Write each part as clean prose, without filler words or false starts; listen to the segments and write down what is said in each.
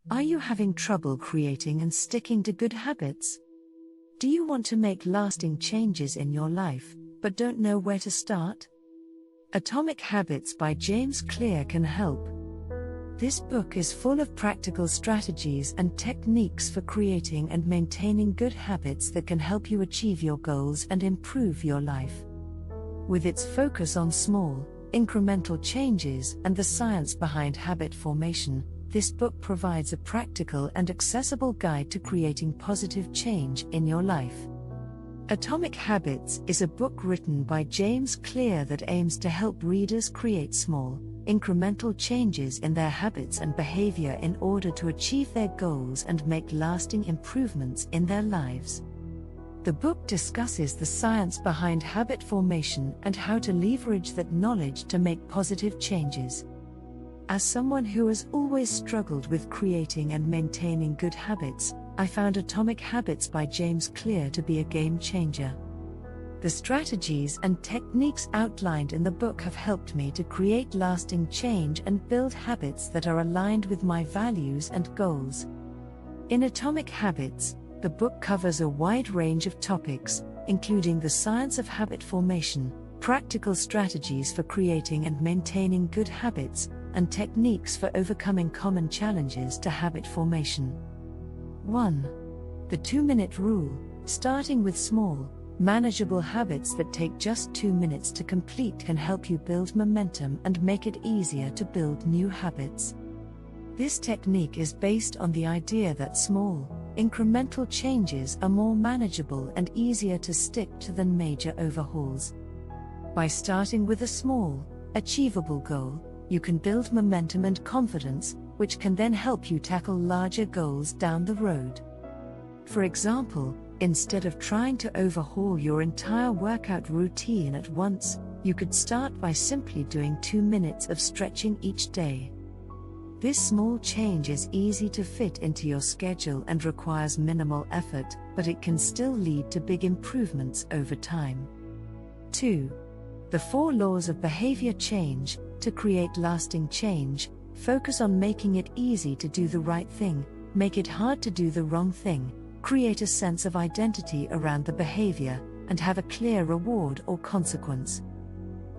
Are you having trouble creating and sticking to good habits? Do you want to make lasting changes in your life, but don't know where to start? Atomic Habits by James Clear can help. This book is full of practical strategies and techniques for creating and maintaining good habits that can help you achieve your goals and improve your life. With its focus on small, incremental changes and the science behind habit formation, this book provides a practical and accessible guide to creating positive change in your life. Atomic Habits is a book written by James Clear that aims to help readers create small, incremental changes in their habits and behavior in order to achieve their goals and make lasting improvements in their lives. The book discusses the science behind habit formation and how to leverage that knowledge to make positive changes. As someone who has always struggled with creating and maintaining good habits, I found Atomic Habits by James Clear to be a game changer. The strategies and techniques outlined in the book have helped me to create lasting change and build habits that are aligned with my values and goals. In Atomic Habits, the book covers a wide range of topics, including the science of habit formation, practical strategies for creating and maintaining good habits, and techniques for overcoming common challenges to habit formation. 1. The 2-minute rule, starting with small, manageable habits that take just 2 minutes to complete can help you build momentum and make it easier to build new habits. This technique is based on the idea that small, incremental changes are more manageable and easier to stick to than major overhauls. By starting with a small, achievable goal, you can build momentum and confidence, which can then help you tackle larger goals down the road. For example, instead of trying to overhaul your entire workout routine at once, you could start by simply doing 2 minutes of stretching each day. This small change is easy to fit into your schedule and requires minimal effort, but it can still lead to big improvements over time. 2. The 4 laws of behavior change. To create lasting change, focus on making it easy to do the right thing, make it hard to do the wrong thing, create a sense of identity around the behavior, and have a clear reward or consequence.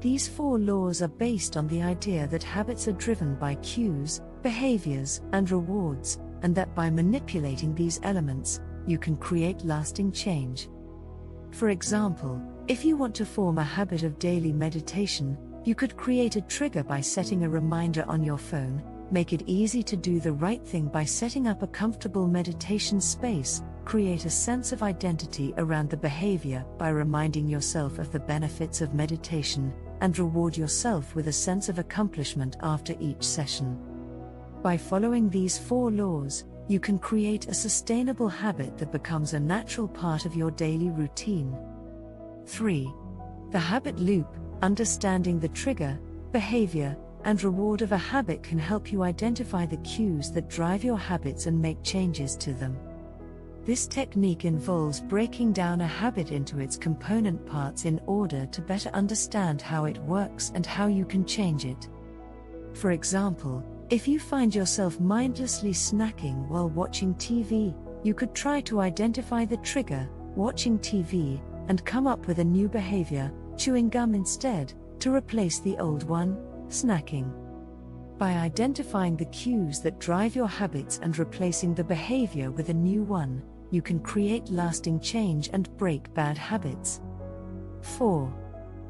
These 4 laws are based on the idea that habits are driven by cues, behaviors, and rewards, and that by manipulating these elements, you can create lasting change. For example, if you want to form a habit of daily meditation, you could create a trigger by setting a reminder on your phone, make it easy to do the right thing by setting up a comfortable meditation space, create a sense of identity around the behavior by reminding yourself of the benefits of meditation, and reward yourself with a sense of accomplishment after each session. By following these 4 laws, you can create a sustainable habit that becomes a natural part of your daily routine. 3. The habit loop. Understanding the trigger, behavior, and reward of a habit can help you identify the cues that drive your habits and make changes to them. This technique involves breaking down a habit into its component parts in order to better understand how it works and how you can change it. For example, if you find yourself mindlessly snacking while watching TV, you could try to identify the trigger, watching TV, and come up with a new behavior, chewing gum instead, to replace the old one, snacking. By identifying the cues that drive your habits and replacing the behavior with a new one, you can create lasting change and break bad habits. 4.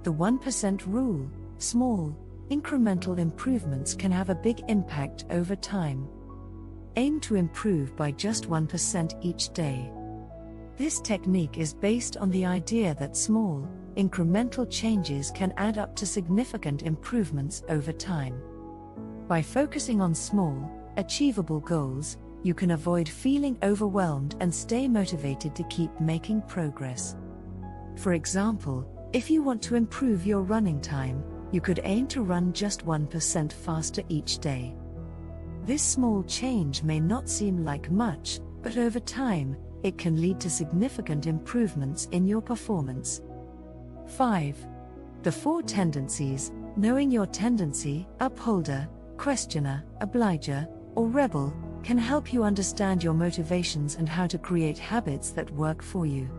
The 1% rule. Small, incremental improvements can have a big impact over time. Aim to improve by just 1% each day. This technique is based on the idea that small, incremental changes can add up to significant improvements over time. By focusing on small, achievable goals, you can avoid feeling overwhelmed and stay motivated to keep making progress. For example, if you want to improve your running time, you could aim to run just 1% faster each day. This small change may not seem like much, but over time, it can lead to significant improvements in your performance. 5. The 4 tendencies. Knowing your tendency, upholder, questioner, obliger, or rebel, can help you understand your motivations and how to create habits that work for you.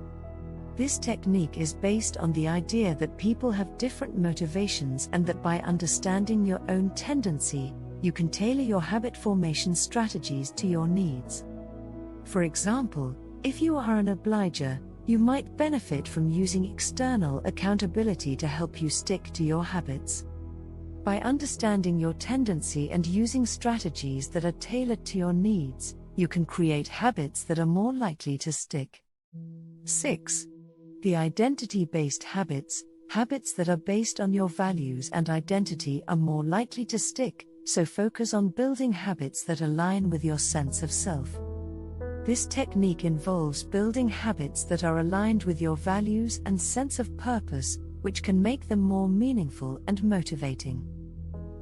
This technique is based on the idea that people have different motivations and that by understanding your own tendency, you can tailor your habit formation strategies to your needs. For example, if you are an obliger, you might benefit from using external accountability to help you stick to your habits. By understanding your tendency and using strategies that are tailored to your needs, you can create habits that are more likely to stick. 6. The identity-based habits. Habits that are based on your values and identity are more likely to stick, so focus on building habits that align with your sense of self. This technique involves building habits that are aligned with your values and sense of purpose, which can make them more meaningful and motivating.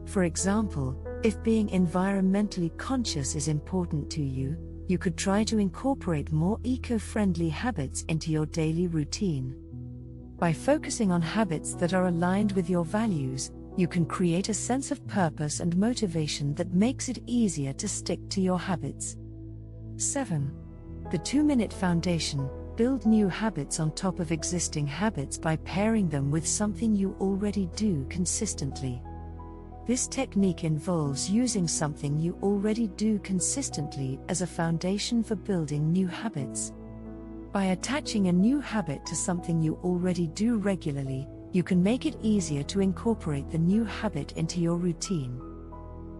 For example, if being environmentally conscious is important to you, you could try to incorporate more eco-friendly habits into your daily routine. By focusing on habits that are aligned with your values, you can create a sense of purpose and motivation that makes it easier to stick to your habits. 7. The 2-minute foundation. Build new habits on top of existing habits by pairing them with something you already do consistently. This technique involves using something you already do consistently as a foundation for building new habits. By attaching a new habit to something you already do regularly, you can make it easier to incorporate the new habit into your routine.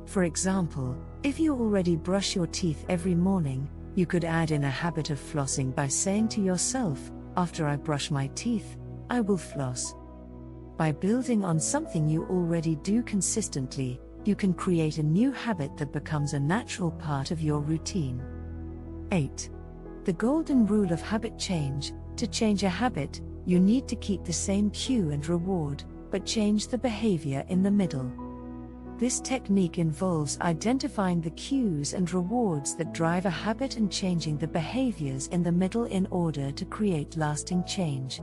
For example, if you already brush your teeth every morning, you could add in a habit of flossing by saying to yourself, "After I brush my teeth, I will floss." By building on something you already do consistently, you can create a new habit that becomes a natural part of your routine. 8. The golden rule of habit change. To change a habit, you need to keep the same cue and reward, but change the behavior in the middle. This technique involves identifying the cues and rewards that drive a habit and changing the behaviors in the middle in order to create lasting change.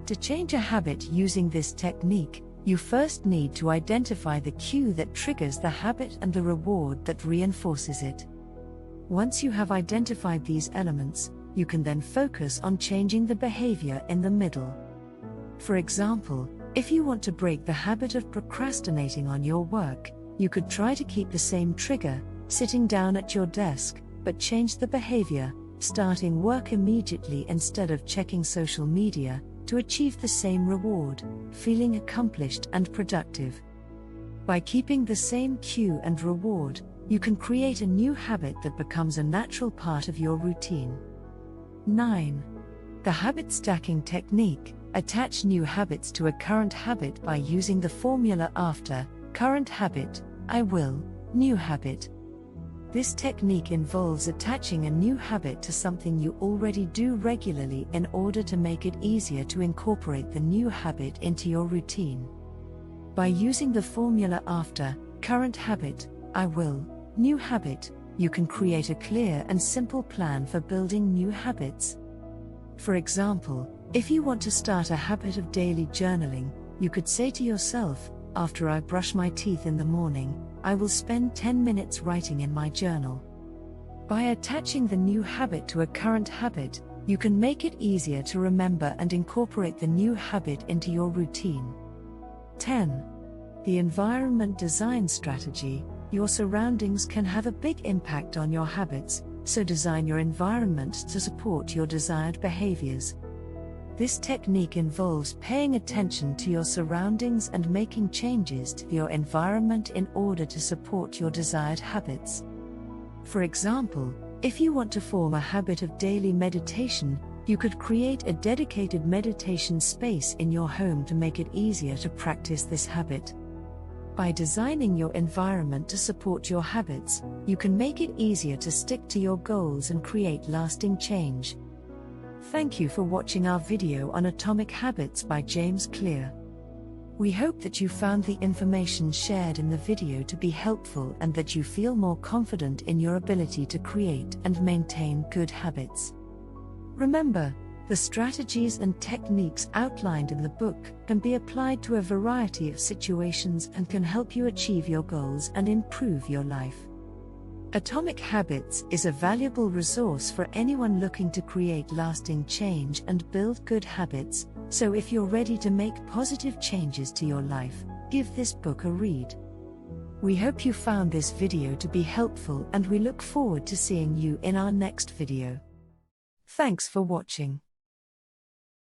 To change a habit using this technique, you first need to identify the cue that triggers the habit and the reward that reinforces it. Once you have identified these elements, you can then focus on changing the behavior in the middle. For example, if you want to break the habit of procrastinating on your work, you could try to keep the same trigger, sitting down at your desk, but change the behavior, starting work immediately instead of checking social media, to achieve the same reward, feeling accomplished and productive. By keeping the same cue and reward, you can create a new habit that becomes a natural part of your routine. 9. The habit stacking technique. Attach new habits to a current habit by using the formula after current habit, I will, new habit. This technique involves attaching a new habit to something you already do regularly in order to make it easier to incorporate the new habit into your routine. By using the formula after current habit, I will, new habit, you can create a clear and simple plan for building new habits. For example, if you want to start a habit of daily journaling, you could say to yourself, "After I brush my teeth in the morning, I will spend 10 minutes writing in my journal." By attaching the new habit to a current habit, you can make it easier to remember and incorporate the new habit into your routine. 10. The environment design strategy. Your surroundings can have a big impact on your habits, so design your environment to support your desired behaviors. This technique involves paying attention to your surroundings and making changes to your environment in order to support your desired habits. For example, if you want to form a habit of daily meditation, you could create a dedicated meditation space in your home to make it easier to practice this habit. By designing your environment to support your habits, you can make it easier to stick to your goals and create lasting change. Thank you for watching our video on Atomic Habits by James Clear. We hope that you found the information shared in the video to be helpful and that you feel more confident in your ability to create and maintain good habits. Remember, the strategies and techniques outlined in the book can be applied to a variety of situations and can help you achieve your goals and improve your life. Atomic Habits is a valuable resource for anyone looking to create lasting change and build good habits, so if you're ready to make positive changes to your life, give this book a read. We hope you found this video to be helpful and we look forward to seeing you in our next video. Thanks for watching.